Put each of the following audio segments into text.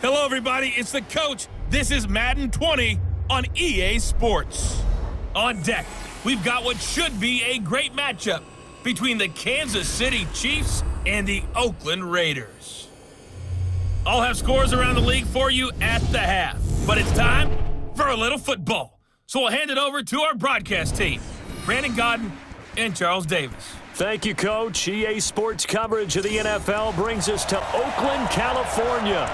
Hello, everybody. It's the coach. This is Madden 20 on EA Sports. On deck, we've got what should be a great matchup between the Kansas City Chiefs and the Oakland Raiders. I'll have scores around the league for you at the half, but it's time for a little football. So we'll hand it over to our broadcast team, Brandon Godden and Charles Davis. Thank you, Coach. EA Sports coverage of the NFL brings us to Oakland, California.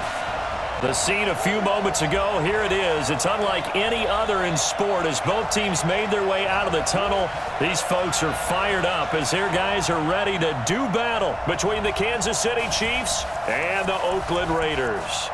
The scene a few moments ago, here it is. It's unlike any other in sport as both teams made their way out of the tunnel. These folks are fired up as their guys are ready to do battle between the Kansas City Chiefs and the Oakland Raiders.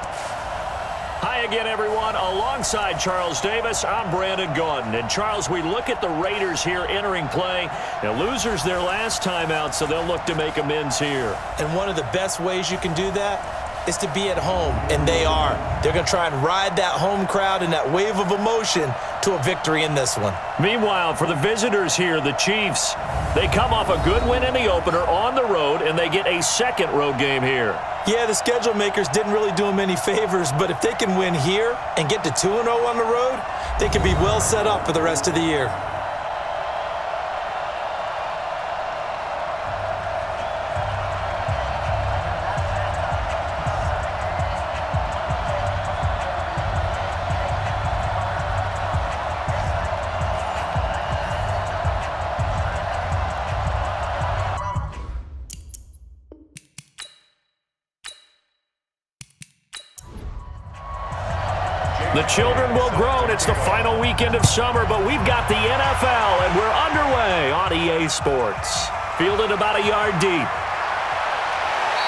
Hi again, everyone. Alongside Charles Davis, I'm Brandon Gaudin. And Charles, we look at the Raiders here entering play. Now, losers their last time out, so they'll look to make amends here. And one of the best ways you can do that is to be at home, and they are. They're going to try and ride that home crowd and that wave of emotion to a victory in this one. Meanwhile, for the visitors here, the Chiefs, they come off a good win in the opener on the road, and they get a second road game here. Yeah, the schedule makers didn't really do them any favors, but if they can win here and get to 2-0 on the road, they can be well set up for the rest of the year. The children will groan. It's the final weekend of summer, but we've got the NFL, and we're underway on EA Sports. Fielded about a yard deep.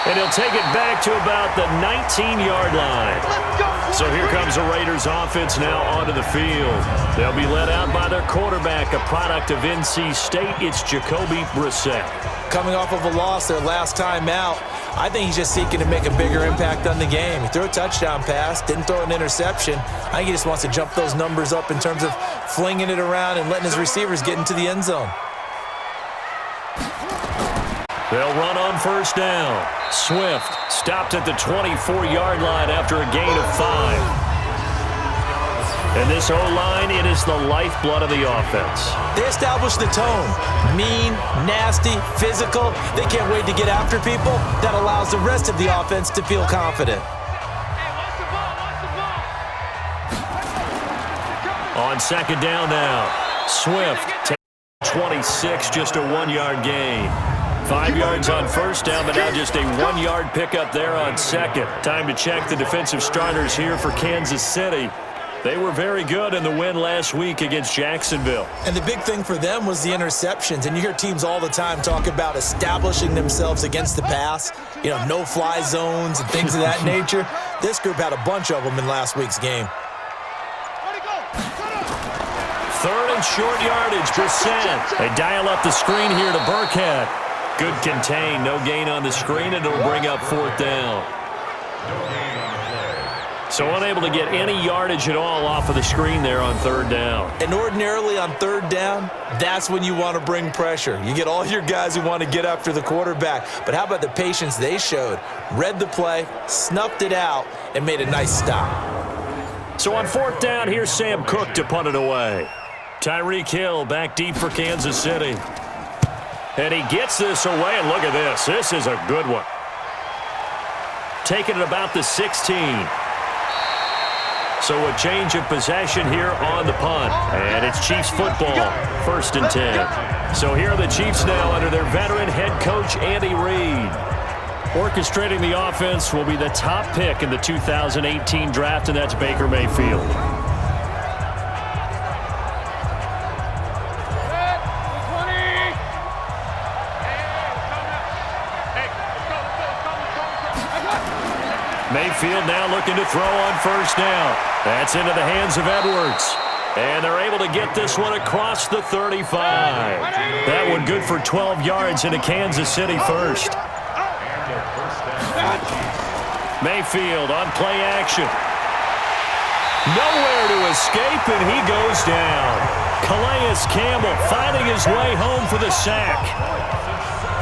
And he'll take it back to about the 19-yard line. So here comes the Raiders offense now onto the field. They'll be led out by their quarterback, a product of NC State. It's Jacoby Brissett. Coming off of a loss their last time out, I think he's just seeking to make a bigger impact on the game. He threw a touchdown pass, didn't throw an interception. I think he just wants to jump those numbers up in terms of flinging it around and letting his receivers get into the end zone. They'll run on first down. Swift stopped at the 24-yard line after a gain of 5. And this O-line, it is the lifeblood of the offense. They establish the tone. Mean, nasty, physical. They can't wait to get after people. That allows the rest of the offense to feel confident. On second down now, Swift takes 26, just a 1-yard gain. 5 yards on first down, but now just a 1-yard pickup there on second. Time to check the defensive starters here for Kansas City. They were very good in the win last week against Jacksonville. And the big thing for them was the interceptions. And you hear teams all the time talk about establishing themselves against the pass, you know, no-fly zones and things of that nature. This group had a bunch of them in last week's game. Third and short yardage, Brissett. They dial up the screen here to Burkhead. Good contain, no gain on the screen, and it'll bring up fourth down. So unable to get any yardage at all off of the screen there on third down. And ordinarily on third down, that's when you want to bring pressure. You get all your guys who want to get after the quarterback. But how about the patience they showed? Read the play, snuffed it out, and made a nice stop. So on fourth down, here's Sam Cook to punt it away. Tyreek Hill back deep for Kansas City. And he gets this away, and look at this. This is a good one. Taking it about the 16. So a change of possession here on the punt. And it's Chiefs football, 1st and 10. So here are the Chiefs now under their veteran head coach, Andy Reid. Orchestrating the offense will be the top pick in the 2018 draft, and that's Baker Mayfield. Mayfield now looking to throw on first down. That's into the hands of Edwards. And they're able to get this one across the 35. That one good for 12 yards into Kansas City first. Mayfield on play action. Nowhere to escape, and he goes down. Calais Campbell finding his way home for the sack.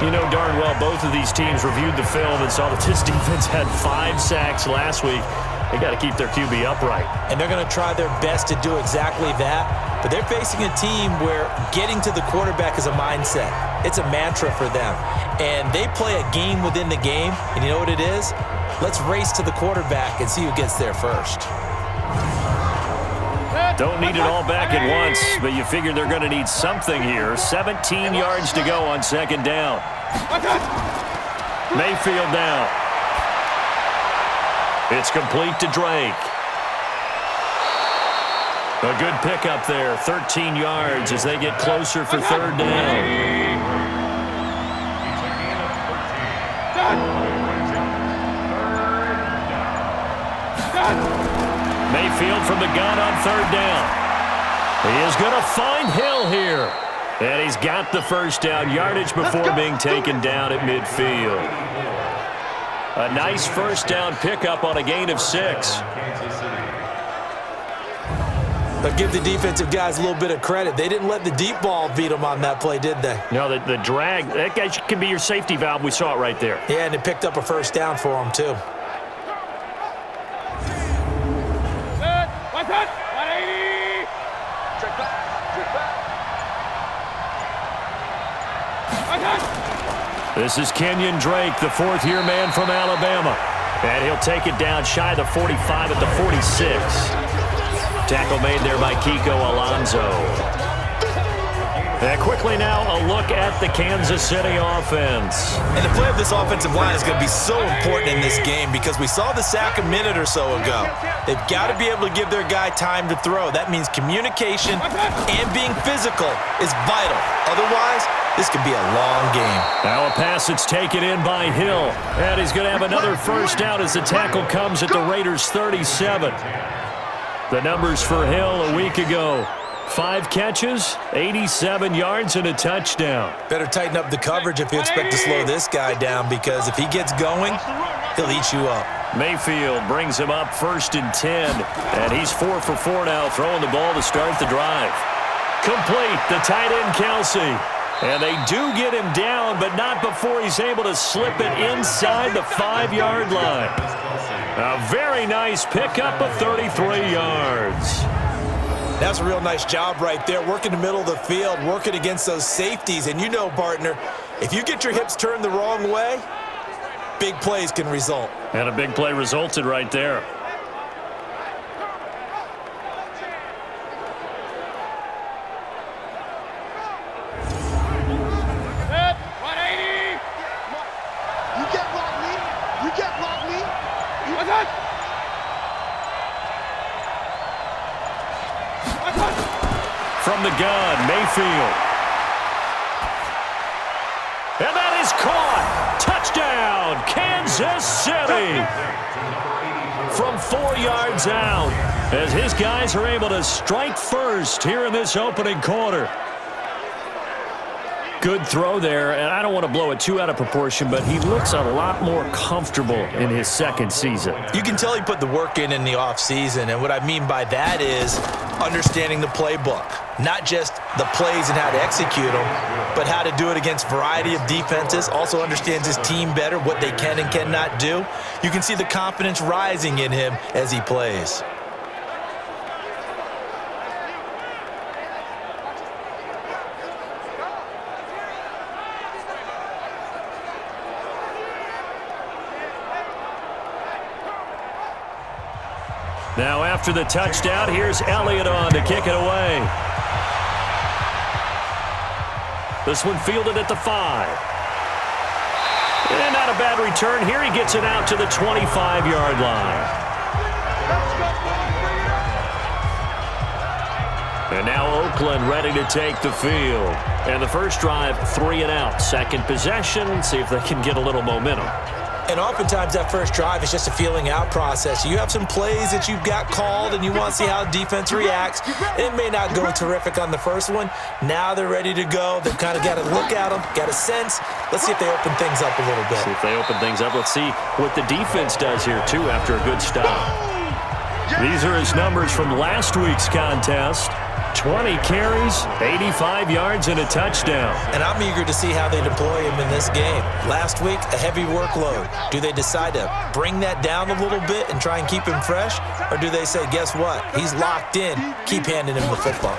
You know darn well both of these teams reviewed the film and saw that this defense had 5 sacks last week. They got to keep their QB upright. And they're going to try their best to do exactly that. But they're facing a team where getting to the quarterback is a mindset. It's a mantra for them. And they play a game within the game. And you know what it is? Let's race to the quarterback and see who gets there first. Don't need it all back at once, but you figure they're going to need something here. 17 yards to go on second down. Mayfield down. It's complete to Drake. A good pickup there, 13 yards as they get closer for third down. Mayfield from the gun on third down. He is going to find Hill here. And he's got the first down yardage before being taken down at midfield. A nice first down pickup on a gain of 6. But give the defensive guys a little bit of credit. They didn't let the deep ball beat them on that play, did they? No, the drag, that guy can be your safety valve. We saw it right there. Yeah, and it picked up a first down for them, too. This is Kenyon Drake, the fourth-year man from Alabama. And he'll take it down shy of the 45 at the 46. Tackle made there by Kiko Alonso. And quickly now, a look at the Kansas City offense. And the play of this offensive line is going to be so important in this game because we saw the sack a minute or so ago. They've got to be able to give their guy time to throw. That means communication and being physical is vital. Otherwise, this could be a long game. Now a pass that's taken in by Hill. And he's going to have another first down as the tackle comes at the Raiders' 37. The numbers for Hill a week ago. 5 catches, 87 yards, and a touchdown. Better tighten up the coverage if you expect to slow this guy down because if he gets going, he'll eat you up. Mayfield brings him up 1st and 10. And he's 4 for 4 now, throwing the ball to start the drive. Complete, the tight end Kelsey. And they do get him down, but not before he's able to slip it inside the 5-yard line. A very nice pickup of 33 yards. That's a real nice job right there, working the middle of the field, working against those safeties. And you know, partner, if you get your hips turned the wrong way, big plays can result. And a big play resulted right there. From the gun, Mayfield. And that is caught. Touchdown, Kansas City. From 4 yards out, as his guys are able to strike first here in this opening quarter. Good throw there, and I don't want to blow it too out of proportion, but he looks a lot more comfortable in his second season. You can tell he put the work in the offseason, and what I mean by that is understanding the playbook. Not just the plays and how to execute them, but how to do it against a variety of defenses. Also understands his team better, what they can and cannot do. You can see the confidence rising in him as he plays. Now after the touchdown, here's Elliott on to kick it away. This one fielded at the 5. And not a bad return. Here he gets it out to the 25-yard line. And now Oakland ready to take the field. And the first drive, 3 and out. Second possession, see if they can get a little momentum. And oftentimes that first drive is just a feeling out process. You have some plays that you've got called and you want to see how defense reacts. It may not go terrific on the first one. Now they're ready to go. They've kind of got to look at them, got a sense. Let's see if they open things up a little bit. See if they open things up. Let's see what the defense does here, too, after a good stop. These are his numbers from last week's contest. 20 carries, 85 yards, and a touchdown. And I'm eager to see how they deploy him in this game. Last week, a heavy workload. Do they decide to bring that down a little bit and try and keep him fresh? Or do they say, guess what? He's locked in. Keep handing him the football.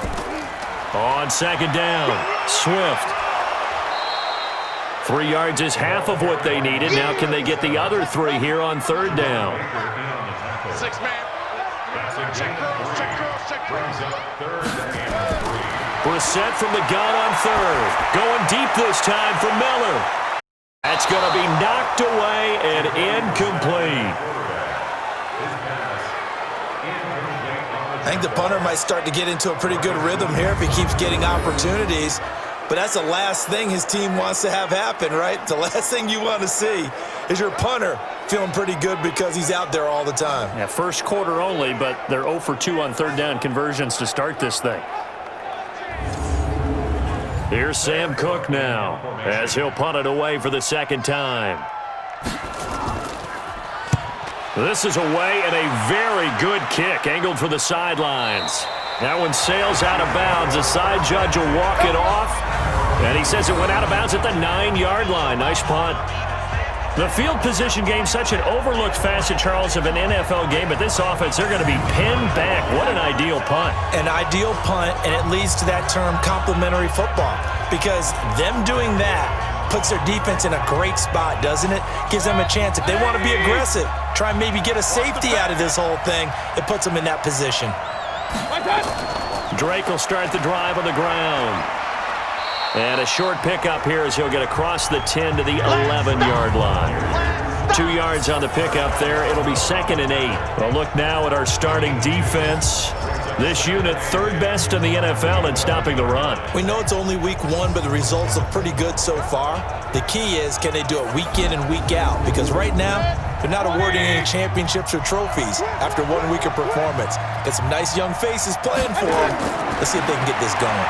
On second down, Swift. 3 yards is half of what they needed. Now can they get the other 3 here on third down? 6-man. Check cross. Brissett from the gun on third. Going deep this time for Miller. That's going to be knocked away and incomplete. I think the punter might start to get into a pretty good rhythm here if he keeps getting opportunities. But that's the last thing his team wants to have happen, right? The last thing you want to see is your punter feeling pretty good because he's out there all the time. Yeah, first quarter only, but they're 0 for 2 on third down conversions to start this thing. Here's Sam Cook now as he'll punt it away for the second time. This is away and a very good kick angled for the sidelines. That one sails out of bounds. The side judge will walk it off. And he says it went out of bounds at the 9-yard line. Nice punt. The field position game, such an overlooked facet, Charles, of an NFL game. But this offense, they're going to be pinned back. What an ideal punt. An ideal punt, and it leads to that term complementary football. Because them doing that puts their defense in a great spot, doesn't it? Gives them a chance. If they want to be aggressive, try and maybe get a safety out of this whole thing, it puts them in that position. Drake will start the drive on the ground. And a short pickup here as he'll get across the 10 to the 11-yard line. 2 yards on the pickup there. It'll be 2nd and 8. We'll look now at our starting defense. This unit, 3rd best in the NFL in stopping the run. We know it's only week 1, but the results look pretty good so far. The key is, can they do it week in and week out? Because right now, they're not awarding any championships or trophies after 1 week of performance. Got some nice young faces playing for them. Let's see if they can get this going.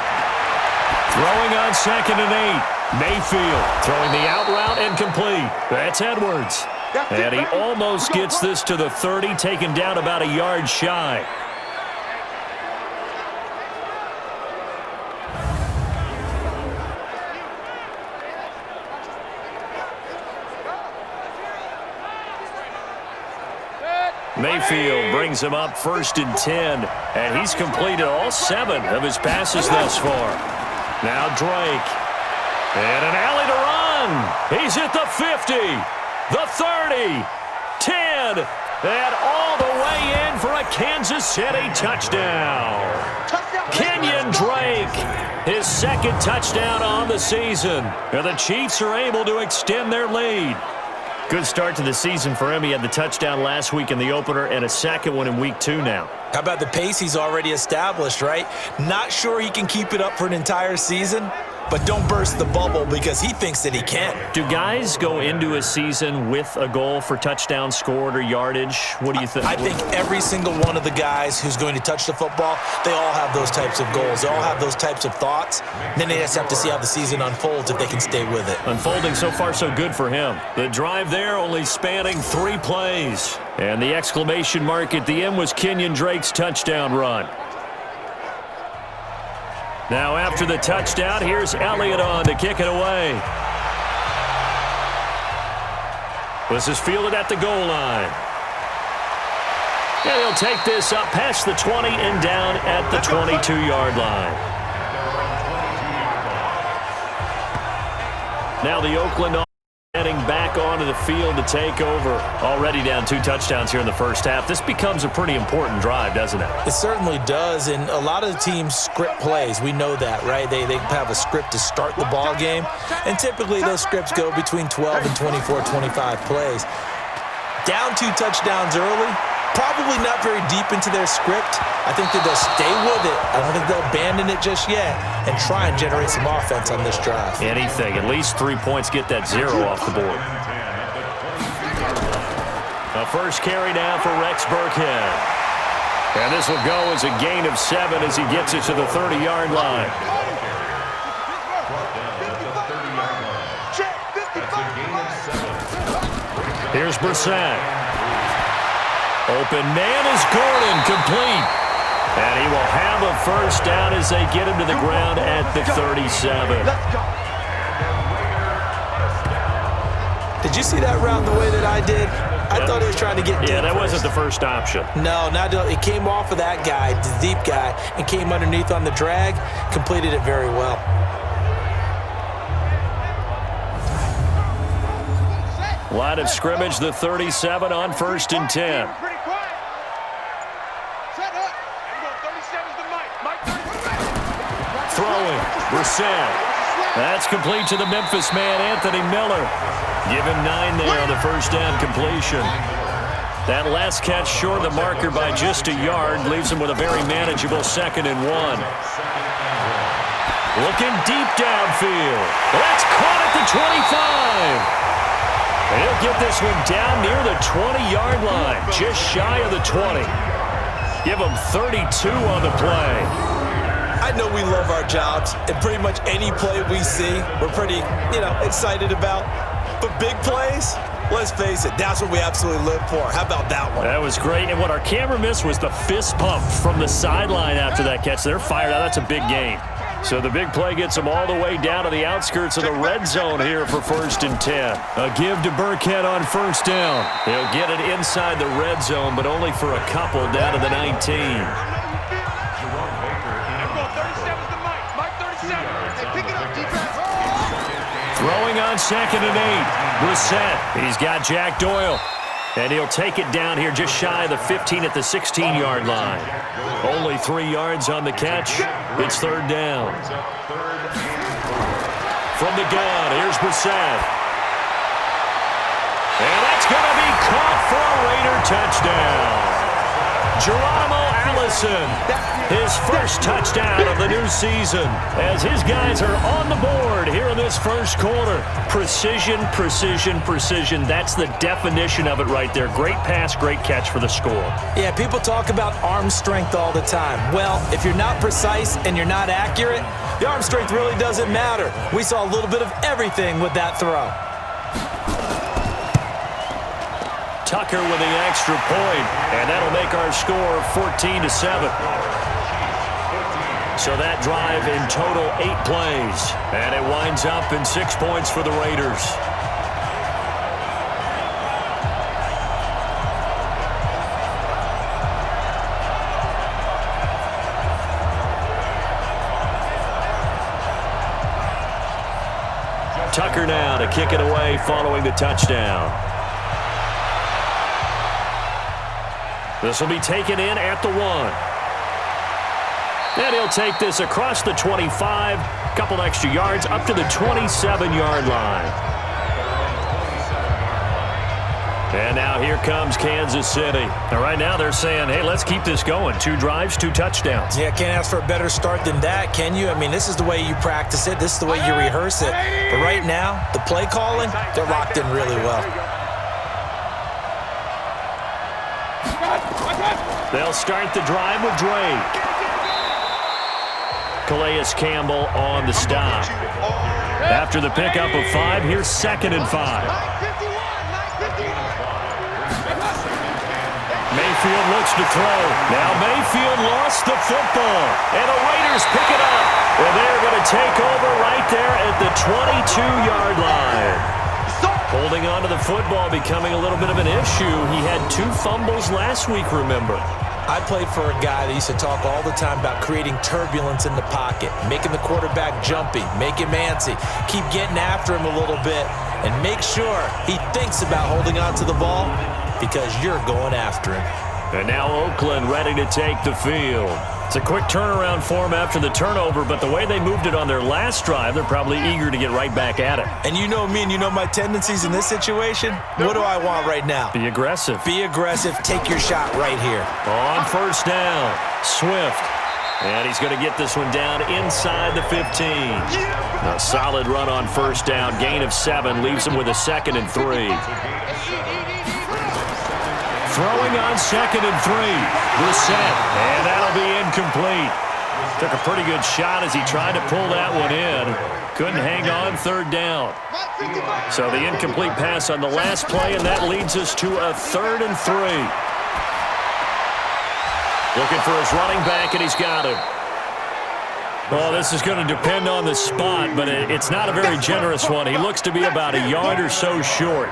Throwing on 2nd and 8. Mayfield throwing the out route and complete. That's Edwards. And he almost gets this to the 30, taken down about a yard shy. Mayfield brings him up 1st and 10, and he's completed all 7 of his passes thus far. Now Drake, and an alley to run. He's at the 50, the 30, 10, and all the way in for a Kansas City touchdown. Kenyon Drake, his 2nd touchdown on the season. And the Chiefs are able to extend their lead. Good start to the season for him. He had the touchdown last week in the opener and a 2nd one in week 2 now. How about the pace he's already established, right? Not sure he can keep it up for an entire season, but don't burst the bubble because he thinks that he can. Do guys go into a season with a goal for touchdown scored or yardage? What do you think? I think every single one of the guys who's going to touch the football, they all have those types of goals. They all have those types of thoughts. Then they just have to see how the season unfolds if they can stay with it. Unfolding so far so good for him. The drive there only spanning 3 plays. And the exclamation mark at the end was Kenyon Drake's touchdown run. Now after the touchdown, here's Elliott on to kick it away. This is fielded at the goal line. And he'll take this up past the 20 and down at the 22-yard line. Now the Oakland heading back onto the field to take over. Already down 2 touchdowns here in the first half. This becomes a pretty important drive, doesn't it? It certainly does, and a lot of the teams script plays. We know that, right? They have a script to start the ball game, and typically those scripts go between 12 and 24, 25 plays. Down 2 touchdowns early, probably not very deep into their script. I think that they'll stay with it. I don't think they'll abandon it just yet and try and generate some offense on this drive. Anything. At least 3 points, get that 0 off the board. A first carry now for Rex Burkhead. And this will go as a gain of 7 as he gets it to the 30-yard line. Here's Brissett. Open man is Gordon, complete. And he will have a first down as they get him to the ground at the 37. Did you see that route the way that I did? I thought he was trying to get deep. Yeah, that wasn't the first option. No, it came off of that guy, the deep guy, and came underneath on the drag, completed it very well. Line of scrimmage, the 37 on 1st and 10. Throwing, Brissett. That's complete to the Memphis man, Anthony Miller. Give him 9 there on the first down completion. That last catch short of the marker by just a yard leaves him with a very manageable 2nd and 1. Looking deep downfield. That's caught at the 25. He'll get this one down near the 20-yard line, just shy of the 20. Give him 32 on the play. I know we love our jobs, and pretty much any play we see, we're pretty, excited about. But big plays, let's face it, that's what we absolutely live for. How about that one? That was great, and what our camera missed was the fist pump from the sideline after that catch. They're fired out. That's a big gain. So the big play gets them all the way down to the outskirts of the red zone here for 1st and 10. A give to Burkhead on first down. He'll get it inside the red zone, but only for a couple down to the 19. Throwing on 2nd and 8. Brissett. He's got Jack Doyle. And he'll take it down here just shy of the 15 at the 16-yard line. Only 3 yards on the catch. It's 3rd down. From the gun, here's Brissett. And that's going to be caught for a Raider touchdown. Geronimo Allison, his first touchdown of the new season, as his guys are on the board here in this first quarter. Precision, precision, precision. That's the definition of it right there. Great pass, great catch for the score. Yeah, people talk about arm strength all the time. Well, if you're not precise and you're not accurate, the arm strength really doesn't matter. We saw a little bit of everything with that throw. Tucker with the extra point, and that'll make our score 14-7. So that drive in total 8 plays, and it winds up in 6 points for the Raiders. Tucker now to kick it away following the touchdown. This will be taken in at the 1. And he'll take this across the 25, couple extra yards, up to the 27-yard line. And now here comes Kansas City. And right now they're saying, hey, let's keep this going. 2 drives, 2 touchdowns. Yeah, can't ask for a better start than that, can you? I mean, this is the way you practice it. This is the way you rehearse it. But right now, the play calling, they're locked in really well. They'll start the drive with Drake. Calais Campbell on the stop. After the pickup of 5, here's 2nd and 5. Mayfield looks to throw. Now Mayfield lost the football. And the Raiders pick it up. And they're going to take over right there at the 22-yard line. Holding on to the football becoming a little bit of an issue. He had 2 fumbles last week, remember. I played for a guy that used to talk all the time about creating turbulence in the pocket, making the quarterback jumpy, make him antsy, keep getting after him a little bit, and make sure he thinks about holding on to the ball because you're going after him. And now Oakland ready to take the field. It's a quick turnaround for them after the turnover, but the way they moved it on their last drive, they're probably eager to get right back at it. And you know me and you know my tendencies in this situation. What do I want right now? Be aggressive. Be aggressive. Take your shot right here. On first down, Swift. And he's going to get this one down inside the 15. A solid run on first down. Gain of 7 leaves him with a 2nd and 3. Throwing on 2nd and 3. Brissett. And that'll be incomplete. Took a pretty good shot as he tried to pull that one in. Couldn't hang on 3rd down. So the incomplete pass on the last play, and that leads us to a 3rd and 3. Looking for his running back, and he's got him. Well, this is going to depend on the spot, but it's not a very generous one. He looks to be about a yard or so short.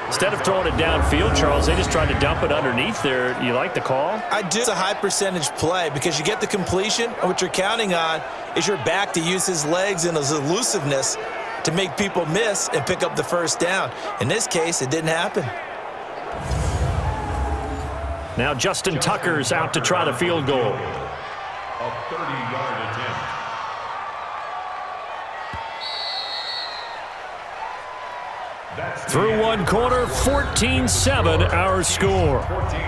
Instead of throwing it downfield, Charles, they just tried to dump it underneath there. You like the call? I do. It's a high percentage play because you get the completion, and what you're counting on is your back to use his legs and his elusiveness to make people miss and pick up the first down. In this case, it didn't happen. Now Justin Tucker's out to try the field goal. A 30-yard attempt. Through one quarter, 14-7 our score. 14,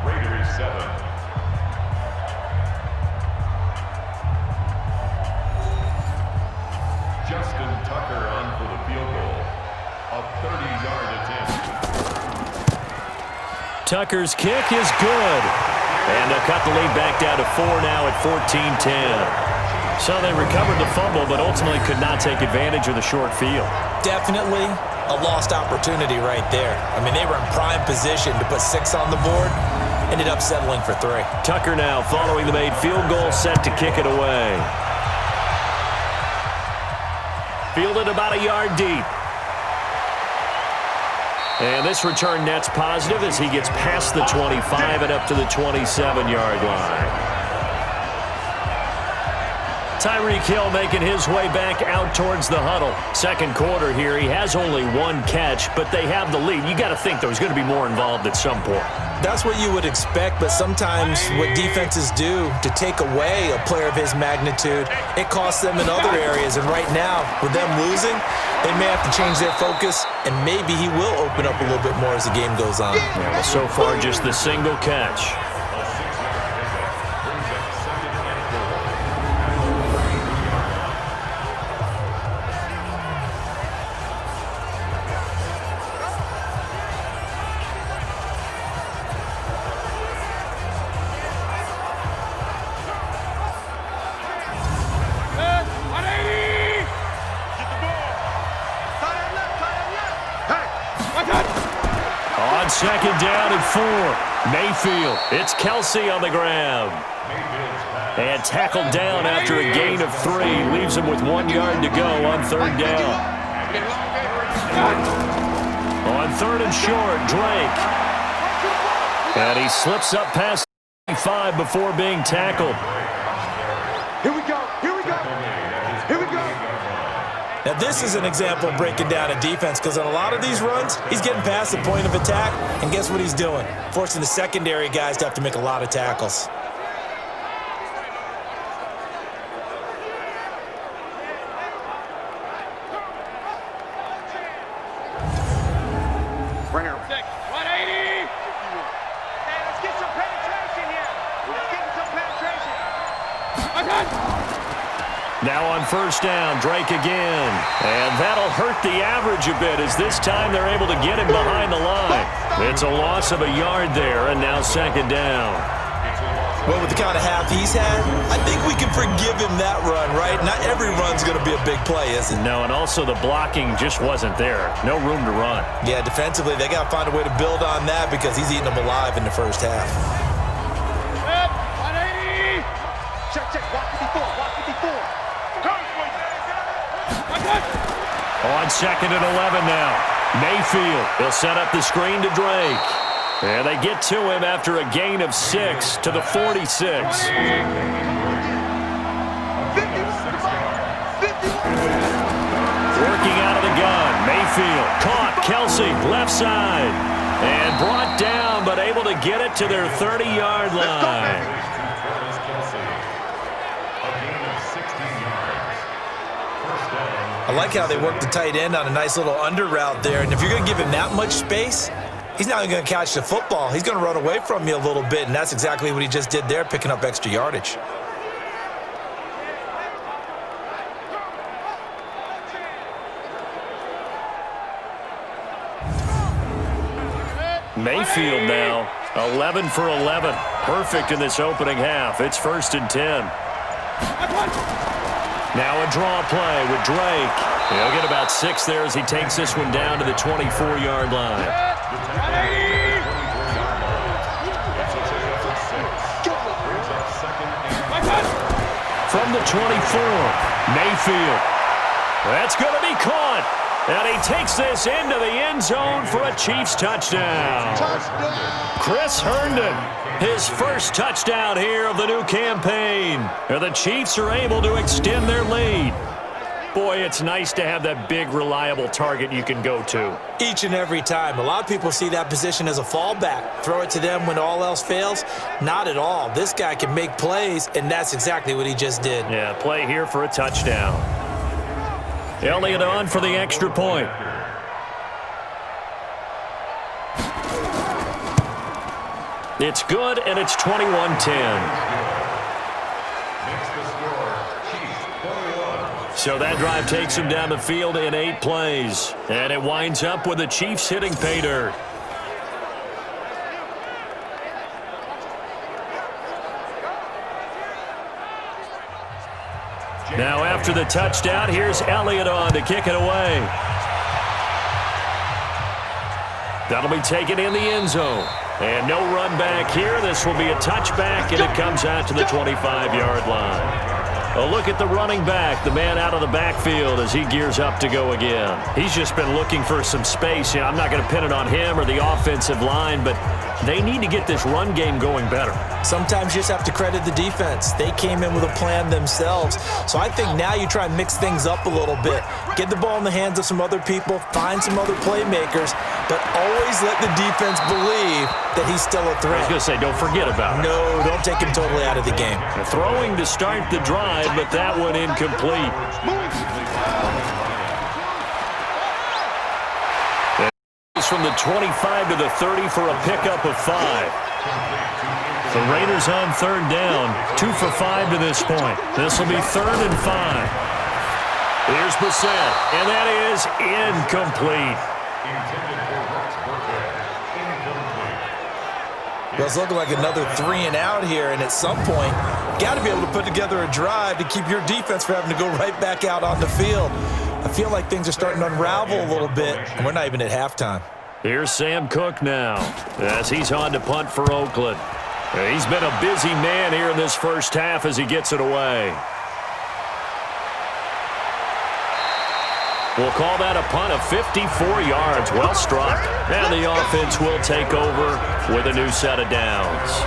Raiders 7. Justin Tucker on for the field goal. A 30-yard attempt. Tucker's kick is good. And they'll cut the lead back down to 4 now at 14-10. So they recovered the fumble, but ultimately could not take advantage of the short field. Definitely a lost opportunity right there. I mean, they were in prime position to put 6 on the board. Ended up settling for 3. Tucker now following the made field goal, set to kick it away. Fielded about a yard deep. And this return net's positive as he gets past the 25 and up to the 27-yard line. Tyreek Hill making his way back out towards the huddle. Second quarter here, he has only 1 catch, but they have the lead. You got to think there's going to be more involved at some point. That's what you would expect, but sometimes what defenses do to take away a player of his magnitude, it costs them in other areas. And right now, with them losing, they may have to change their focus, and maybe he will open up a little bit more as the game goes on. Yeah, well, so far, just the single catch. On second down and 4. Mayfield. It's Kelsey on the ground. And tackled down after a gain of 3. Leaves him with 1 yard to go on third down. On third and short, Drake. And he slips up past 5 before being tackled. Here we go. Here we go. Here we go. Now, this is an example of breaking down a defense because on a lot of these runs, he's getting past the point of attack, and guess what he's doing? Forcing the secondary guys to have to make a lot of tackles. Right here. 180. Hey, let's get some penetration here. Let's get some penetration. Okay. Now on first down, Drake again. And that'll hurt the average a bit as this time they're able to get him behind the line. It's a loss of a yard there, and now second down. Well, with the kind of half he's had, I think we can forgive him that run, right? Not every run's going to be a big play, is it? No, and also the blocking just wasn't there. No room to run. Yeah, defensively, they got to find a way to build on that because he's eating them alive in the first half. 180. Check, check. Walk 54. Walk 54. On second and 11 now. Mayfield, he'll set up the screen to Drake. And they get to him after a gain of 6 to the 46. Working out of the gun, Mayfield caught Kelsey left side. And brought down, but able to get it to their 30-yard line. I like how they work the tight end on a nice little under route there. And if you're going to give him that much space, he's not going to catch the football. He's going to run away from you a little bit, and that's exactly what he just did there, picking up extra yardage. Mayfield now, 11 for 11. Perfect in this opening half. It's first and 10. Now a draw play with Drake. He'll get about 6 there as he takes this one down to the 24-yard line. from the 24. Mayfield. That's going to be caught. And he takes this into the end zone for a Chiefs touchdown. Chris Herndon, his first touchdown here of the new campaign. And the Chiefs are able to extend their lead. Boy, it's nice to have that big, reliable target you can go to. Each and every time. A lot of people see that position as a fallback. Throw it to them when all else fails. Not at all. This guy can make plays, and that's exactly what he just did. Yeah, play here for a touchdown. Elliott on for the extra point. It's good, and it's 21-10. So that drive takes him down the field in 8 plays. And it winds up with the Chiefs hitting pay dirt. Now after the touchdown, here's Elliott on to kick it away. That'll be taken in the end zone. And no run back here. This will be a touchback, and it comes out to the 25-yard line. A look at the running back, the man out of the backfield as he gears up to go again. He's just been looking for some space. I'm not going to pin it on him or the offensive line, but they need to get this run game going better. Sometimes you just have to credit the defense. They came in with a plan themselves. So I think now you try and mix things up a little bit. Get the ball in the hands of some other people, find some other playmakers, but always let the defense believe that he's still a threat. I was going to say, don't forget about it. No, don't take him totally out of the game. Throwing to start the drive, but that one incomplete. From the 25 to the 30 for a pickup of 5. The Raiders on third down, 2 for 5 to this point. This will be 3rd and 5. Here's Brissett, and that is incomplete. Well, it's looking like another 3 and out here, and at some point, got to be able to put together a drive to keep your defense from having to go right back out on the field. I feel like things are starting to unravel a little bit, and we're not even at halftime. Here's Sam Cook now as he's on to punt for Oakland. He's been a busy man here in this first half as he gets it away. We'll call that a punt of 54 yards. Well struck. And the offense will take over with a new set of downs.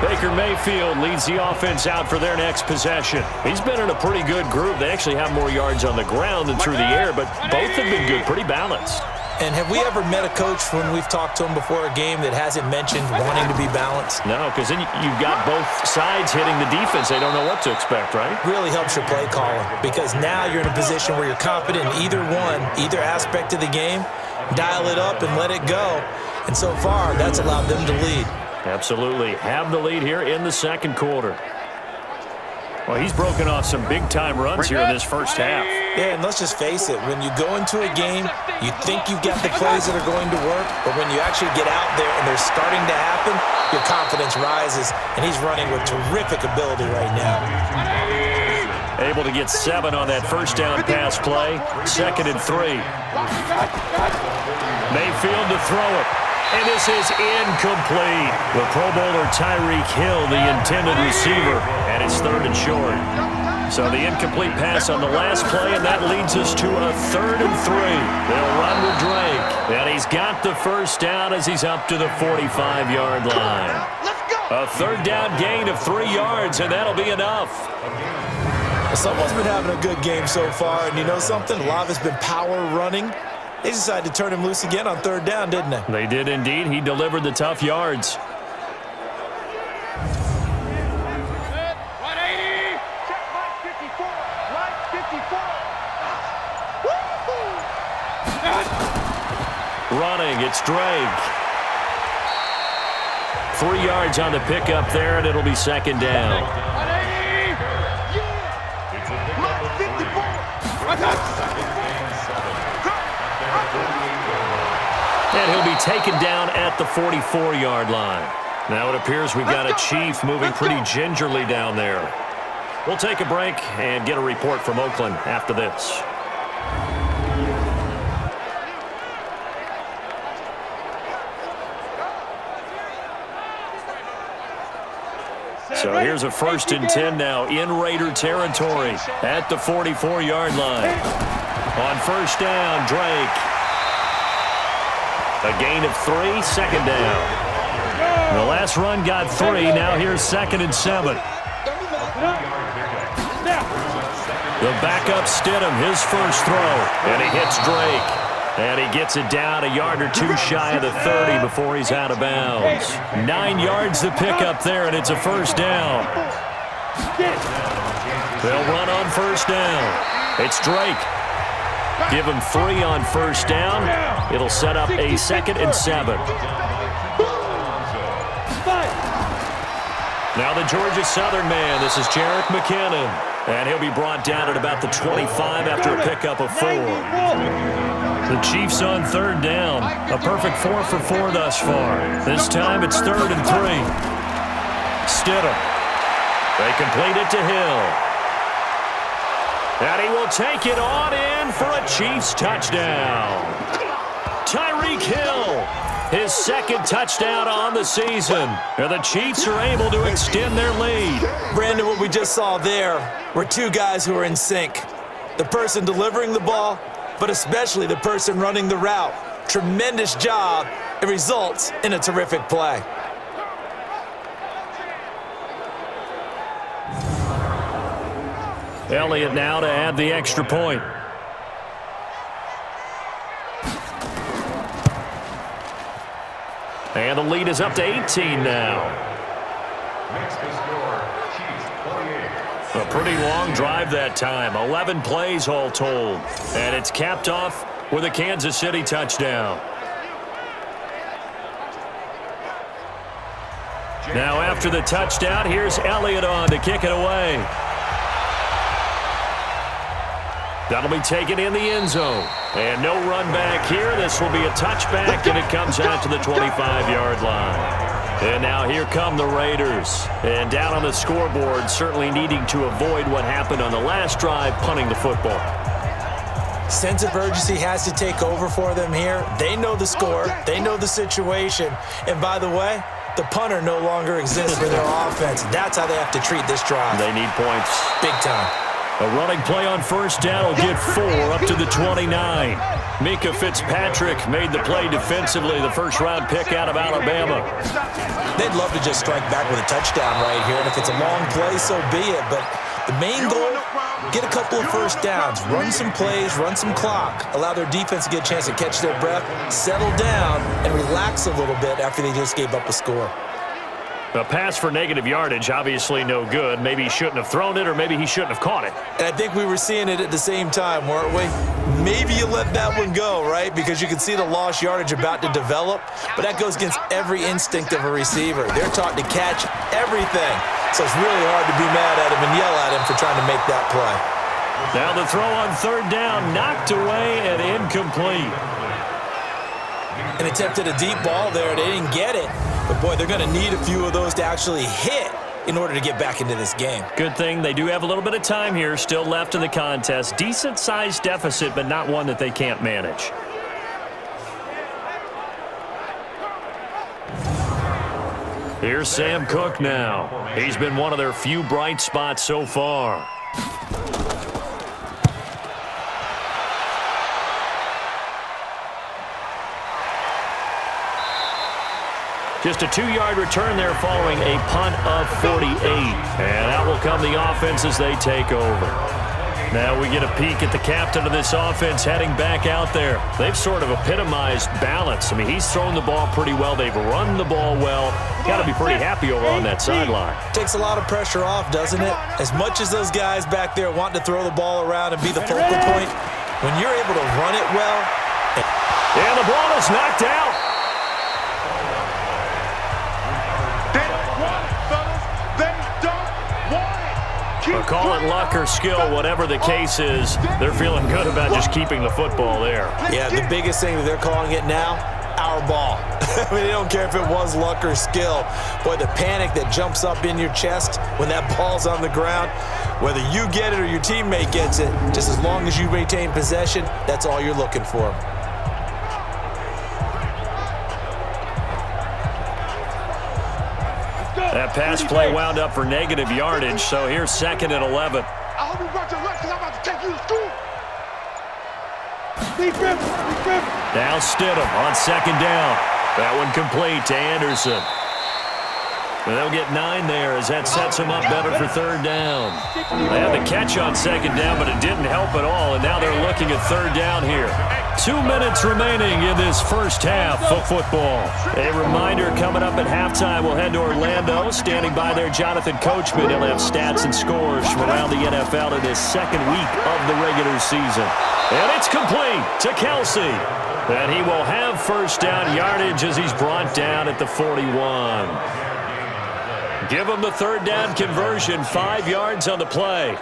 Baker Mayfield leads the offense out for their next possession. He's been in a pretty good group. They actually have more yards on the ground than through the air, but both have been good, pretty balanced. And have we ever met a coach when we've talked to him before a game that hasn't mentioned wanting to be balanced? No, because then you've got both sides hitting the defense. They don't know what to expect, right? Really helps your play calling, because now you're in a position where you're confident in either one, either aspect of the game. Dial it up and let it go. And so far, that's allowed them to lead. Absolutely. Have the lead here in the second quarter. Well, he's broken off some big-time runs here in this first half. Yeah, and let's just face it. When you go into a game, you think you've got the plays that are going to work, but when you actually get out there and they're starting to happen, your confidence rises, and he's running with terrific ability right now. Able to get 7 on that first down pass play. 2nd and 3. Mayfield to throw it. And this is incomplete. The Pro Bowler Tyreek Hill, the intended receiver, and it's 3rd and short. So the incomplete pass on the last play, and that leads us to a 3rd and 3. They'll run with Drake. And he's got the first down as he's up to the 45-yard line. A 3rd down gain of 3 yards, and that'll be enough. Someone's been having a good game so far, and you know something? A lot of it's been power running. They decided to turn him loose again on 3rd down, didn't they? They did indeed. He delivered the tough yards. 180. Check line 54. Line 54. Running, it's Drake. 3 yards on the pickup there, and it'll be 2nd down. 180. Line 54. And he'll be taken down at the 44-yard line. Now it appears we've got a Chief moving pretty gingerly down there. We'll take a break and get a report from Oakland after this. So here's a 1st and 10 now in Raider territory at the 44-yard line. On 1st down, Drake. A gain of 3, 2nd down. The last run got 3. Now here's 2nd and 7. The backup Stidham, his first throw, and he hits Drake. And he gets it down a yard or 2 shy of the 30 before he's out of bounds. 9 yards to pick up there, and it's a 1st down. They'll run on 1st down. It's Drake. Give him 3 on 1st down. It'll set up a 2nd and 7. Now the Georgia Southern man. This is Jerick McKinnon. And he'll be brought down at about the 25 after a pickup of 4. The Chiefs on 3rd down. A perfect 4 for 4 thus far. This time it's 3rd and 3. Stidham. They complete it to Hill. And he will take it on in for a Chiefs touchdown. Tyreek Hill. His 2nd touchdown on the season. And the Chiefs are able to extend their lead. Brandon, what we just saw there were 2 guys who are in sync. The person delivering the ball, but especially the person running the route. Tremendous job. It results in a terrific play. Elliott now to add the extra point. And the lead is up to 18 now. Next to score, Chiefs 28. A pretty long drive that time. 11 plays all told. And it's capped off with a Kansas City touchdown. Now after the touchdown, here's Elliott on to kick it away. That'll be taken in the end zone. And no run back here. This will be a touchback, and it comes out to the 25-yard line. And now here come the Raiders. And down on the scoreboard, certainly needing to avoid what happened on the last drive, punting the football. Sense of urgency has to take over for them here. They know the score. They know the situation. And by the way, the punter no longer exists for their offense. That's how they have to treat this drive. They need points. Big time. A running play on 1st down will get 4 up to the 29. Mika Fitzpatrick made the play defensively, the first-round pick out of Alabama. They'd love to just strike back with a touchdown right here, and if it's a long play, so be it. But the main goal, get a couple of 1st downs, run some plays, run some clock, allow their defense to get a chance to catch their breath, settle down, and relax a little bit after they just gave up a score. A pass for negative yardage, obviously no good. Maybe he shouldn't have thrown it, or maybe he shouldn't have caught it. And I think we were seeing it at the same time, weren't we? Maybe you let that one go, right? Because you can see the lost yardage about to develop, but that goes against every instinct of a receiver. They're taught to catch everything. So it's really hard to be mad at him and yell at him for trying to make that play. Now the throw on 3rd down, knocked away and incomplete. And attempted a deep ball there. They didn't get it. But, boy, they're going to need a few of those to actually hit in order to get back into this game. Good thing they do have a little bit of time here still left in the contest. Decent-sized deficit, but not one that they can't manage. Here's Sam Cook now. He's been one of their few bright spots so far. Just a 2-yard return there following a punt of 48. And out will come the offense as they take over. Now we get a peek at the captain of this offense heading back out there. They've sort of epitomized balance. I mean, he's thrown the ball pretty well. They've run the ball well. Got to be pretty happy over on that sideline. Takes a lot of pressure off, doesn't it? As much as those guys back there want to throw the ball around and be the focal point, when you're able to run it well. And the ball is knocked out. Call it luck or skill, whatever the case is, they're feeling good about just keeping the football there. Yeah, the biggest thing that they're calling it now, our ball. I mean, they don't care if it was luck or skill. Boy, the panic that jumps up in your chest when that ball's on the ground, whether you get it or your teammate gets it, just as long as you maintain possession, that's all you're looking for. That pass play wound up for negative yardage, so here's 2nd and 11. I hope you brought your lunch because I'm about to take you to school. Defense. Now Stidham on 2nd down. That one complete to Anderson. And they'll get 9 there as that sets them up better for 3rd down. They had the catch on 2nd down, but it didn't help at all, and now they're looking at 3rd down here. 2 minutes remaining in this first half of football. A reminder, coming up at halftime, we'll head to Orlando. Standing by there, Jonathan Coachman. He'll have stats and scores from around the NFL in this 2nd week of the regular season. And it's complete to Kelsey. And he will have first down yardage as he's brought down at the 41. Give him the 3rd down conversion, 5 yards on the play.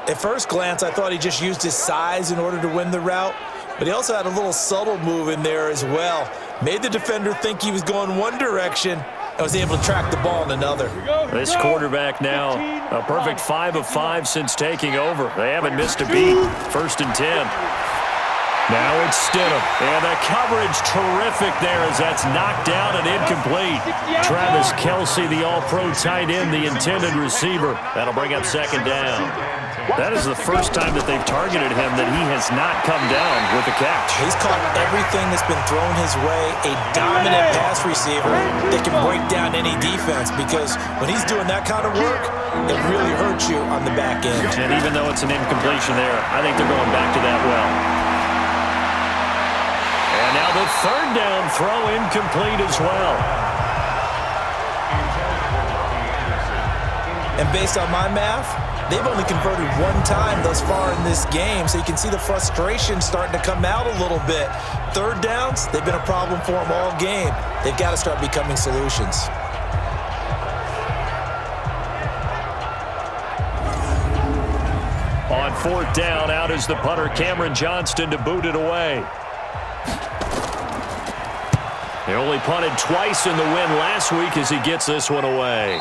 At first glance, I thought he just used his size in order to win the route, but he also had a little subtle move in there as well. Made the defender think he was going one direction and was able to track the ball in another. This quarterback now, a perfect 5 of 5 since taking over. They haven't missed a beat. 1st and 10. Now it's Stidham, and the coverage terrific there as that's knocked down and incomplete. Travis Kelsey, the all-pro tight end, the intended receiver. That'll bring up 2nd down. That is the first time that they've targeted him that he has not come down with a catch. He's caught everything that's been thrown his way, a dominant pass receiver that can break down any defense, because when he's doing that kind of work, it really hurts you on the back end. And even though it's an incompletion there, I think they're going back to that well. And now the 3rd down throw incomplete as well. And based on my math, they've only converted 1 time thus far in this game, so you can see the frustration starting to come out a little bit. 3rd downs, they've been a problem for them all game. They've got to start becoming solutions. On 4th down, out is the punter, Cameron Johnston, to boot it away. They only punted twice in the win last week as he gets this one away.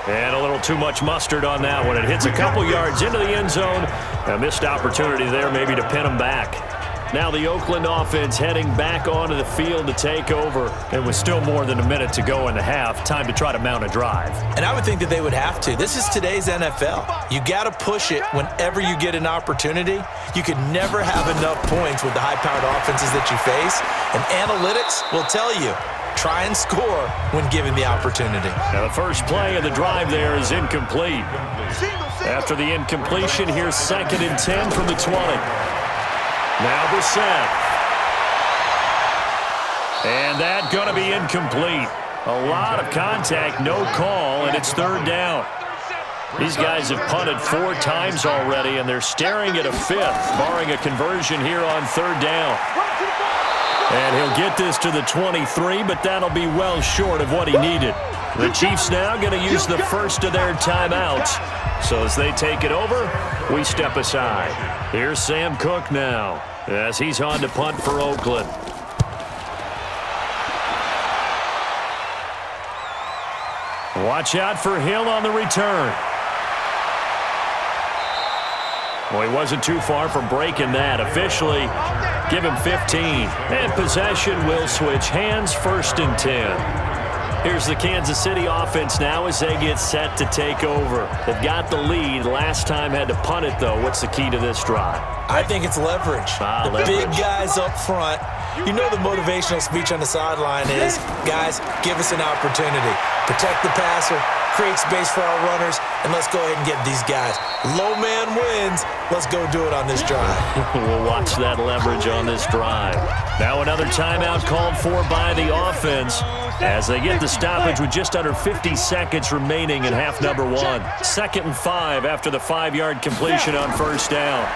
And a little too much mustard on that one. It hits a couple yards into the end zone. A missed opportunity there maybe to pin him back. Now the Oakland offense heading back onto the field to take over. And with still more than a minute to go in the half, time to try to mount a drive. And I would think that they would have to. This is today's NFL. You got to push it whenever you get an opportunity. You could never have enough points with the high-powered offenses that you face. And analytics will tell you, try and score when given the opportunity. Now the first play of the drive there is incomplete. After the incompletion, here's 2nd and 10 from the 20. Now the set. And that going to be incomplete. A lot of contact, no call, and it's 3rd down. These guys have punted 4 times already, and they're staring at a 5th, barring a conversion here on 3rd down. And he'll get this to the 23, but that'll be well short of what he needed. The Chiefs now going to use the first of their timeouts. So as they take it over, we step aside. Here's Sam Cook now as he's on to punt for Oakland. Watch out for Hill on the return. Well, he wasn't too far from breaking that. Officially, give him 15. And possession will switch hands, 1st and 10. Here's the Kansas City offense now as they get set to take over. They've got the lead. Last time had to punt it, though. What's the key to this drive? I think it's leverage. The big guys up front. You know the motivational speech on the sideline is, guys, give us an opportunity. Protect the passer, create space for our runners, and let's go ahead and get these guys. Low man wins. Let's go do it on this drive. We'll watch that leverage on this drive. Now another timeout called for by the offense as they get the stoppage with just under 50 seconds remaining in half number 1. 2nd and 5 after the 5-yard completion on 1st down.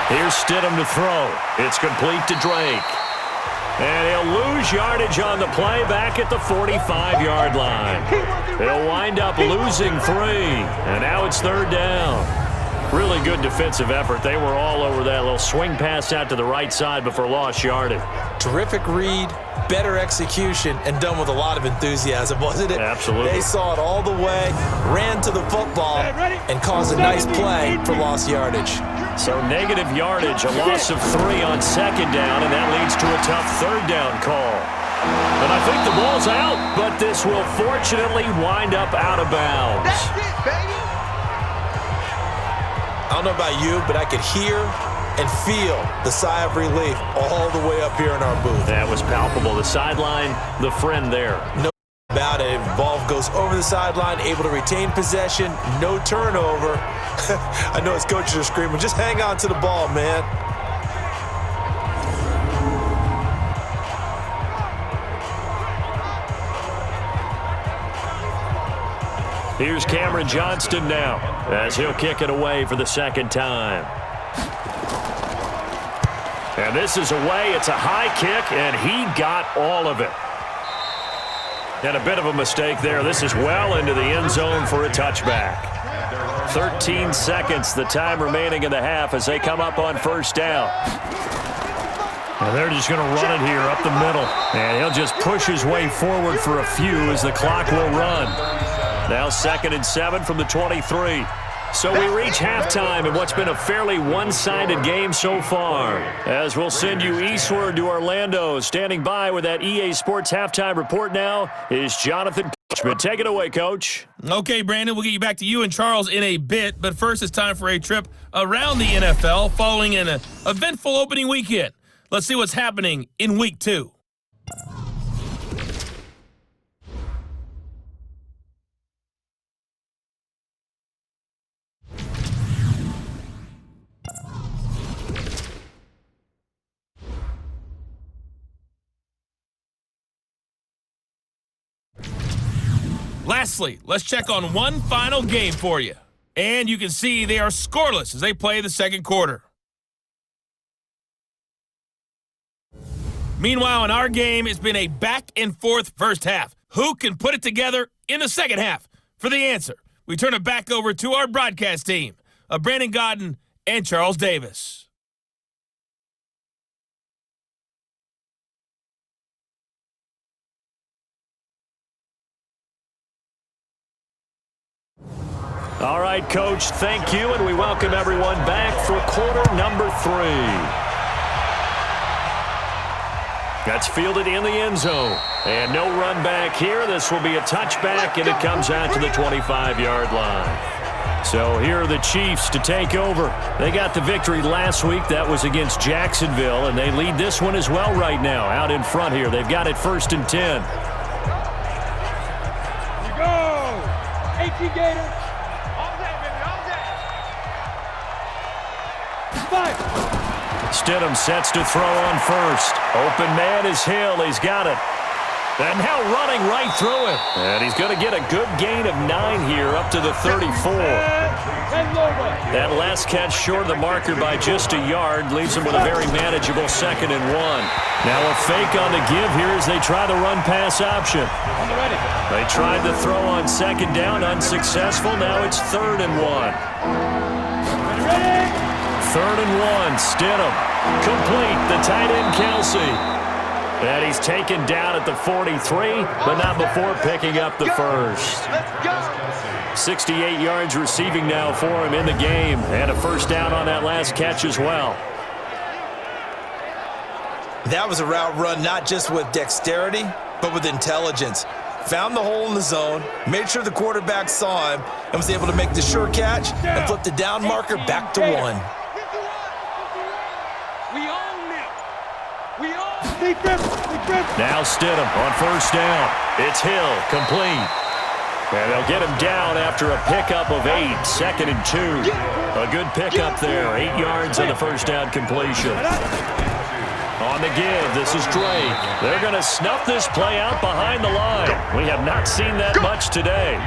Here's Stidham to throw. It's complete to Drake. And he'll lose yardage on the play back at the 45-yard line. He'll wind up losing 3. And now it's 3rd down. Really good defensive effort. They were all over that little swing pass out to the right side before lost yardage. Terrific read, better execution, and done with a lot of enthusiasm, wasn't it? Absolutely. They saw it all the way, ran to the football, and caused a nice play for lost yardage. So negative yardage, a loss of 3 on 2nd down, and that leads to a tough 3rd down call. And I think the ball's out, but this will fortunately wind up out of bounds. That's it, baby. I don't know about you, but I could hear and feel the sigh of relief all the way up here in our booth. That was palpable. The sideline, the friend there. No about it. Ball goes over the sideline, able to retain possession, no turnover. I know his coaches are screaming, just hang on to the ball, man. Here's Cameron Johnston now as he'll kick it away for the second time. And this is away. It's a high kick, and he got all of it. And a bit of a mistake there. This is well into the end zone for a touchback. 13 seconds, the time remaining in the half as they come up on first down. And they're just going to run it here up the middle. And he'll just push his way forward for a few as the clock will run. Now 2nd and 7 from the 23. So we reach halftime in what's been a fairly one-sided game so far. As we'll send you eastward to Orlando. Standing by with that EA Sports halftime report now is Jonathan Coachman. Take it away, Coach. Okay, Brandon, we'll get you back to you and Charles in a bit, but first it's time for a trip around the NFL following an eventful opening weekend. Let's see what's happening in Week 2. Lastly, let's check on one final game for you. And you can see they are scoreless as they play the second quarter. Meanwhile, in our game, it's been a back-and-forth first half. Who can put it together in the second half? For the answer, we turn it back over to our broadcast team of Brandon Godden and Charles Davis. All right, Coach, thank you, and we welcome everyone back for quarter number 3. That's fielded in the end zone. And no run back here. This will be a touchback, and it comes out to the 25-yard line. So here are the Chiefs to take over. They got the victory last week. That was against Jacksonville, and they lead this one as well right now. Out in front here. They've got it 1st and 10. You go! 18 Gators. Stidham sets to throw on first. Open man is Hill. He's got it. And now running right through it. And he's going to get a good gain of 9 here up to the 34. That last catch short of the marker by just a yard leaves him with a very manageable 2nd and 1. Now a fake on the give here as they try the run-pass option. They tried to throw on 2nd down, unsuccessful. Now it's 3rd and 1. 3rd and 1, Stidham. Complete, the tight end, Kelsey. And he's taken down at the 43, but not before picking up the first. 68 yards receiving now for him in the game, and a first down on that last catch as well. That was a route run not just with dexterity, but with intelligence. Found the hole in the zone, made sure the quarterback saw him, and was able to make the sure catch and flip the down marker back to 1. Now Stidham on first down. It's Hill, complete. And they'll get him down after a pickup of 8, 2nd and 2. A good pickup there, 8 yards on the first down completion. On the give, this is Drake. They're going to snuff this play out behind the line. We have not seen that much today.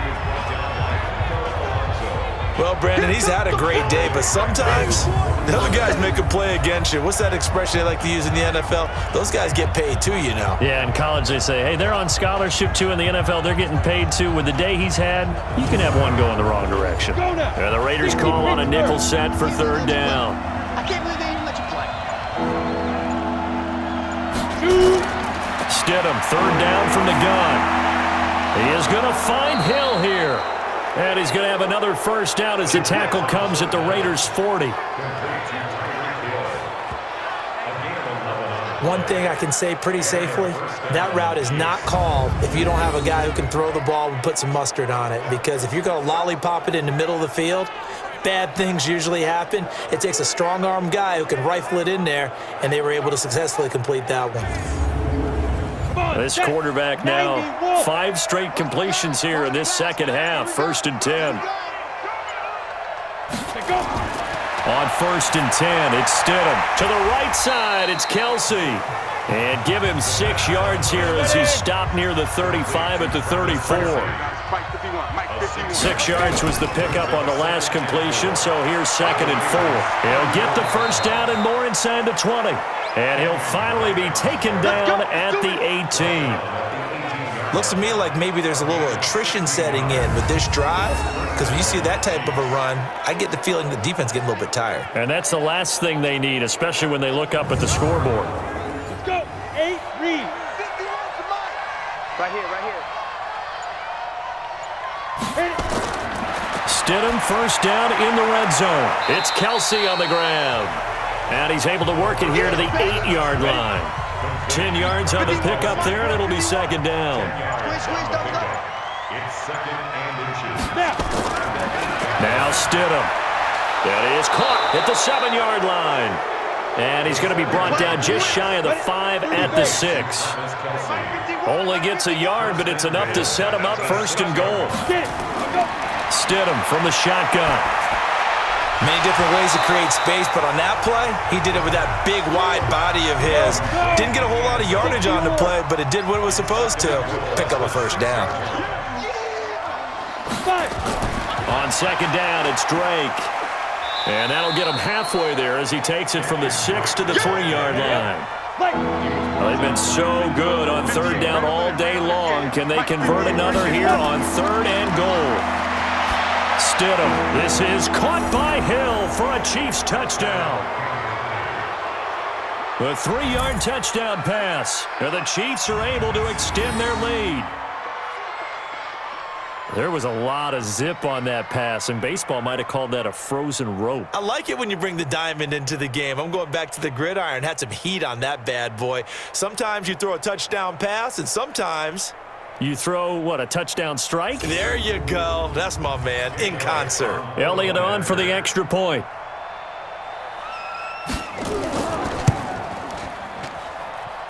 Well, Brandon, he's had a great day, but sometimes the other guys make a play against you. What's that expression they like to use in the NFL? Those guys get paid too, you know. Yeah, in college they say, hey, they're on scholarship too. In the NFL, they're getting paid too. With the day he's had, you can have one go in the wrong direction. And the Raiders call on a nickel set for 3rd down. I can't believe they even let you play. Stidham, 3rd down from the gun. He is going to find Hill here. And he's going to have another first down as the tackle comes at the Raiders' 40. one thing I can say pretty safely, that route is not called if you don't have a guy who can throw the ball and put some mustard on it. Because if you're going to lollipop it in the middle of the field, bad things usually happen. It takes a strong-arm guy who can rifle it in there, and they were able to successfully complete that one. This quarterback now, 5 straight completions here in this second half. 1st and 10. On 1st and 10, it's Stidham. To the right side, it's Kelsey. And give him 6 yards here as he's stopped near the 35 at the 34. 6 yards was the pickup on the last completion, so here's 2nd and 4. He'll get the first down and more inside the 20. And he'll finally be taken down at the 18. Looks to me like maybe there's a little attrition setting in with this drive, because when you see that type of a run, I get the feeling the defense getting a little bit tired. And that's the last thing they need, especially when they look up at the scoreboard. Let's go. 8, read. Right here, right here. Stidham first down in the red zone. It's Kelsey on the ground. And he's able to work it here to the 8-yard line. 10 yards on the pickup there, and it'll be 2nd down. It's 2nd and inches. Now Stidham. That is caught at the 7-yard line. And he's going to be brought down just shy of the 5 at the 6. Only gets a yard, but it's enough to set him up 1st and goal. Stidham from the shotgun. Many different ways to create space, but on that play, he did it with that big, wide body of his. Didn't get a whole lot of yardage on the play, but it did what it was supposed to. Pick up a 1st down. On 2nd down, it's Drake. And that'll get him halfway there as he takes it from the 6 to the 3-yard line. Well, they've been so good on 3rd down all day long. Can they convert another here on 3rd and goal? Stidham, this is caught by Hill for a Chiefs touchdown. The 3-yard touchdown pass. And the Chiefs are able to extend their lead. There was a lot of zip on that pass, and baseball might have called that a frozen rope. I like it when you bring the diamond into the game. I'm going back to the gridiron. Had some heat on that bad boy. Sometimes you throw a touchdown pass, and sometimes you throw, what, a touchdown strike? There you go. That's my man, in concert. Elliott on for the extra point.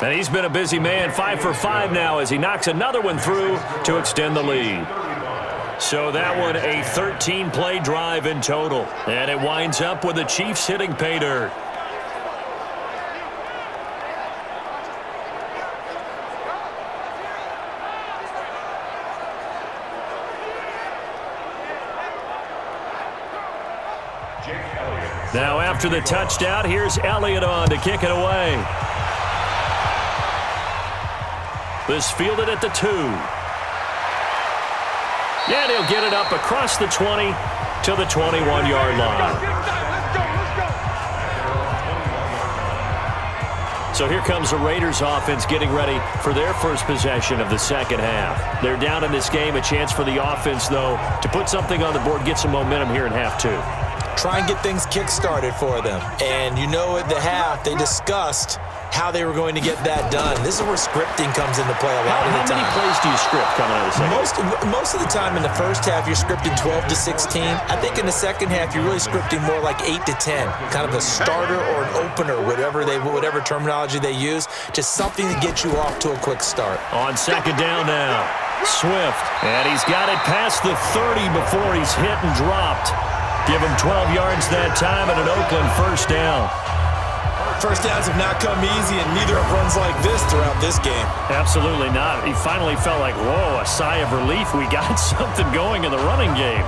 And he's been a busy man, 5 for 5 now as he knocks another one through to extend the lead. So that one a 13-play drive in total. And it winds up with the Chiefs hitting pay dirt. Now after the touchdown, here's Elliott on to kick it away. This fielded at the 2. And he'll get it up across the 20 to the 21-yard line. So here comes the Raiders offense getting ready for their first possession of the second half. They're down in this game. A chance for the offense, though, to put something on the board, get some momentum here in half 2. Try and get things kick-started for them. And you know at the half, they discussed how they were going to get that done. This is where scripting comes into play a lot of the time. How many plays do you script coming out of the second? Most of the time in the first half, you're scripting 12 to 16. I think in the second half, you're really scripting more like 8 to 10. Kind of a starter or an opener, whatever terminology they use. Just something to get you off to a quick start. On 2nd down now, Swift. And he's got it past the 30 before he's hit and dropped. Give him 12 yards that time and an Oakland first down. First downs have not come easy, and neither have runs like this throughout this game. Absolutely not. He finally felt like, whoa, a sigh of relief. We got something going in the running game.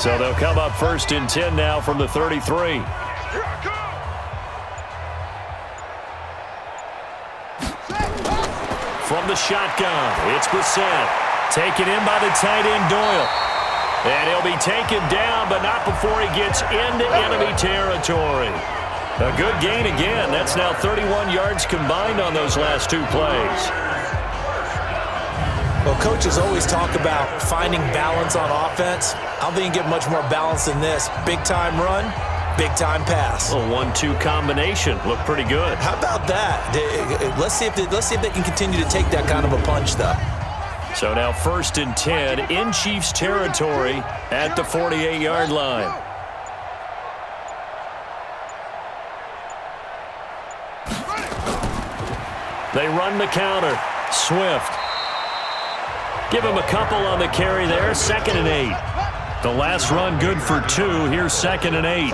So they'll come up 1st and 10 now from the 33. From the shotgun, it's Brissett. Taken in by the tight end, Doyle. And he'll be taken down, but not before he gets into enemy territory. A good gain again. That's now 31 yards combined on those last 2 plays. Well, coaches always talk about finding balance on offense. I don't think you get much more balance than this. Big-time run, big-time pass. A 1-2 combination. Looked pretty good. How about that? Let's see if they can continue to take that kind of a punch, though. So now 1st and 10 in Chiefs territory at the 48-yard line. They run the counter. Swift. Give him a couple on the carry there. 2nd and 8. The last run good for 2. Here's 2nd and 8.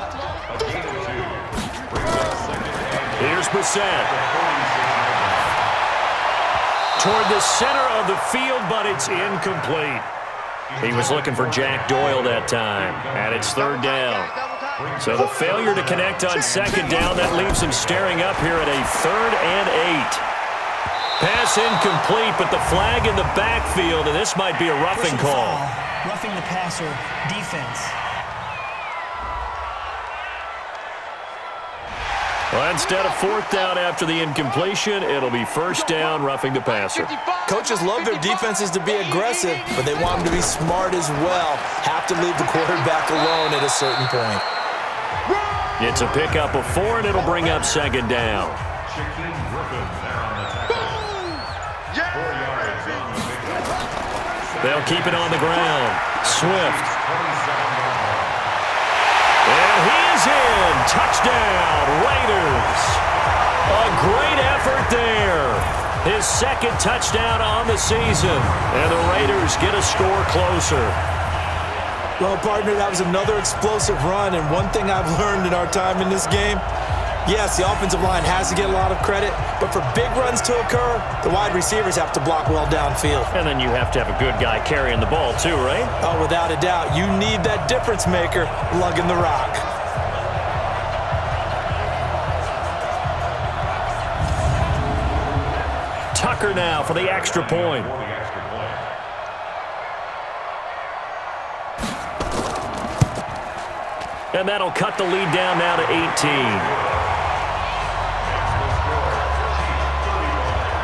Here's Brissett. Toward the center of the field, but it's incomplete. He was looking for Jack Doyle that time, and it's 3rd down. So the failure to connect on 2nd down, that leaves him staring up here at a 3rd and 8. Pass incomplete, but the flag in the backfield, and this might be a roughing call. Roughing the passer, defense. Well, instead of 4th down after the incompletion, it'll be 1st down, roughing the passer. Coaches love their defenses to be aggressive, but they want them to be smart as well. Have to leave the quarterback alone at a certain point. It's a pickup of 4, and it'll bring up 2nd down. They'll keep it on the ground. Swift. And he is in. Touchdown, Raiders. A great effort there. His 2nd touchdown on the season. And the Raiders get a score closer. Well, partner, that was another explosive run, and one thing I've learned in our time in this game, yes, the offensive line has to get a lot of credit, but for big runs to occur, the wide receivers have to block well downfield. And then you have to have a good guy carrying the ball too, right? Oh, without a doubt. You need that difference maker lugging the rock. Tucker now for the extra point. And that'll cut the lead down now to 18.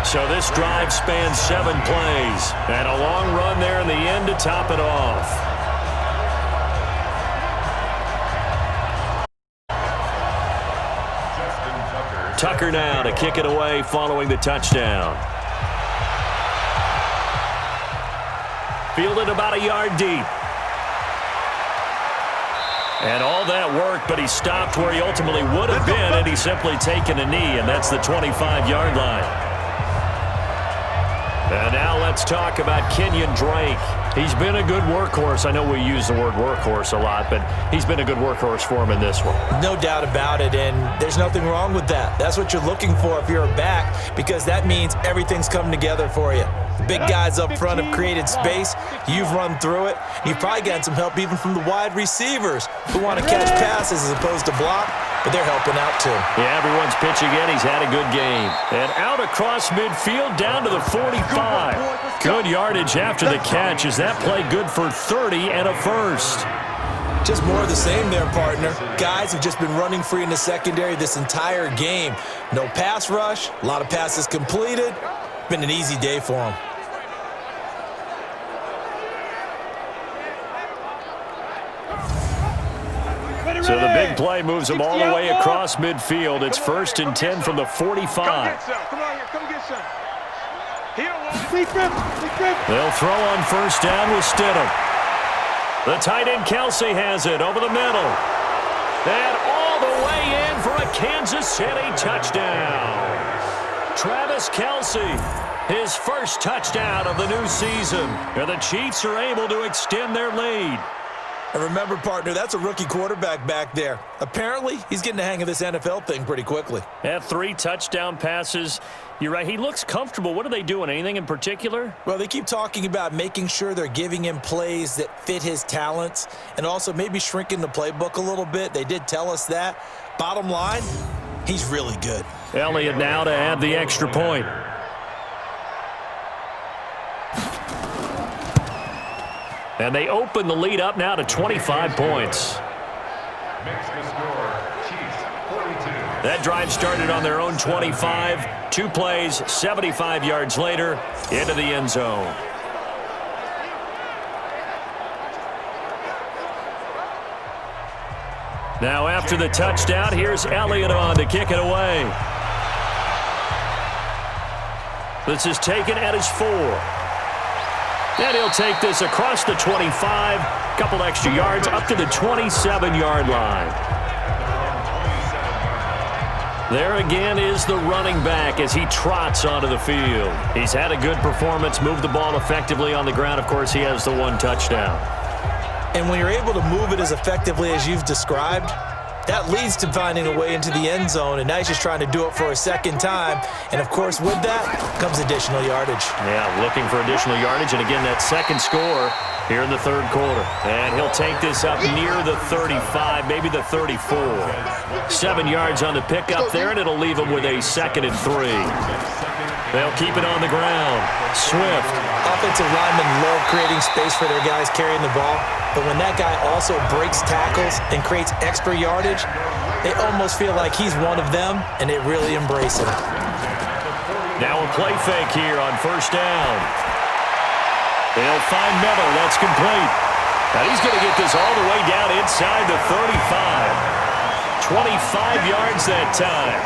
So this drive spans 7 plays. And a long run there in the end to top it off. Tucker now to kick it away following the touchdown. Fielded about a yard deep. And all that work, but he stopped where he ultimately would have been, and he's simply taken a knee, and that's the 25-yard line. And now let's talk about Kenyon Drake. He's been a good workhorse. I know we use the word workhorse a lot, but he's been a good workhorse for him in this one. No doubt about it, and there's nothing wrong with that. That's what you're looking for if you're a back, because that means everything's come together for you. The big guys up front have created space. You've run through it. You've probably gotten some help even from the wide receivers who want to catch passes as opposed to block, but they're helping out too. Yeah, everyone's pitching in. He's had a good game. And out across midfield down to the 45. Good yardage after the catch. Is that play good for 30 and a first? Just more of the same there, partner. Guys have just been running free in the secondary this entire game. No pass rush, a lot of passes completed. Been an easy day for them. So the big play moves them all the way across midfield. It's 1st and 10 from the 45. Come get some. Come on here. Come get some. They'll throw on 1st down with Stidham. The tight end Kelsey has it over the middle. And all the way in for a Kansas City touchdown. Travis Kelsey, his first touchdown of the new season. And the Chiefs are able to extend their lead. And remember, partner, that's a rookie quarterback back there. Apparently, he's getting the hang of this NFL thing pretty quickly. Had 3 touchdown passes. You're right, he looks comfortable. What are they doing? Anything in particular? Well, they keep talking about making sure they're giving him plays that fit his talents and also maybe shrinking the playbook a little bit. They did tell us that. Bottom line, he's really good. Elliott now to add the extra point. And they open the lead up now to 25 points. Makes the score, Chiefs 42. That drive started on their own 25. 2 plays, 75 yards later, into the end zone. Now after the touchdown, here's Elliott on to kick it away. This is taken at his 4. And he'll take this across the 25, couple extra yards up to the 27-yard line. There again is the running back as he trots onto the field. He's had a good performance, moved the ball effectively on the ground. Of course, he has the 1 touchdown. And when you're able to move it as effectively as you've described, that leads to finding a way into the end zone, and now he's just trying to do it for a second time. And, of course, with that comes additional yardage. Yeah, looking for additional yardage, and again, that second score here in the third quarter. And he'll take this up near the 35, maybe the 34. 7 yards on the pickup there, and it'll leave him with a 2nd and 3. They'll keep it on the ground. Swift. Offensive linemen love creating space for their guys carrying the ball, but when that guy also breaks tackles and creates extra yardage, they almost feel like he's one of them, and they really embrace him. Now a play fake here on first down. They'll find Miller. That's complete. Now he's going to get this all the way down inside the 35. 25 yards that time.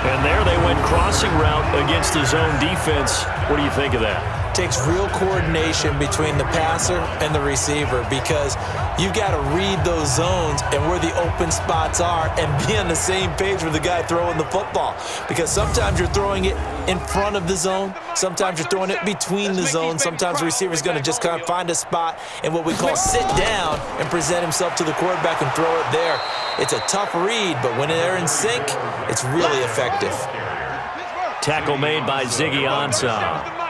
And there they went crossing route against the zone defense. What do you think of that? Takes real coordination between the passer and the receiver because you've got to read those zones and where the open spots are and be on the same page with the guy throwing the football. Because sometimes you're throwing it in front of the zone. Sometimes you're throwing it between the zones. Sometimes the receiver's going to just kind of find a spot and what we call sit down and present himself to the quarterback and throw it there. It's a tough read, but when they're in sync, it's really effective. Tackle made by Ziggy Ansah.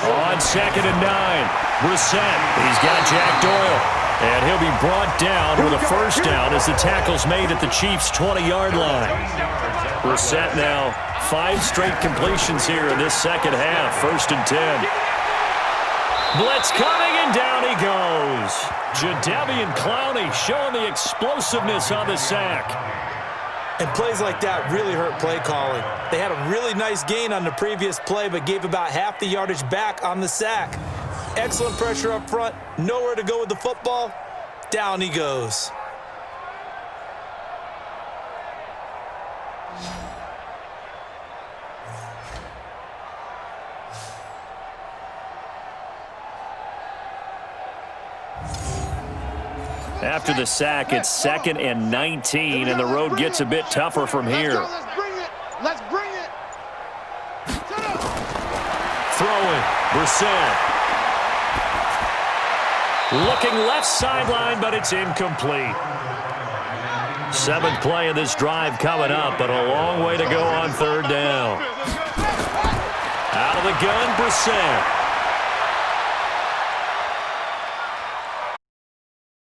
On 2nd and 9, Brissett. He's got Jack Doyle. And he'll be brought down with a first down as the tackle's made at the Chiefs' 20-yard line. Brissett now 5 straight completions here in this second half. 1st and 10. Blitz coming, and down he goes. Jadeveon Clowney showing the explosiveness on the sack. And plays like that really hurt play calling. They had a really nice gain on the previous play, but gave about half the yardage back on the sack. Excellent pressure up front. Nowhere to go with the football. Down he goes. After the sack, it's 2nd and 19, and the road gets a bit tougher from here. Let's bring it. Let's bring it. Throwing, Brissett. Looking left sideline, but it's incomplete. 7th play of this drive coming up, but a long way to go on 3rd down. Out of the gun, Brissett.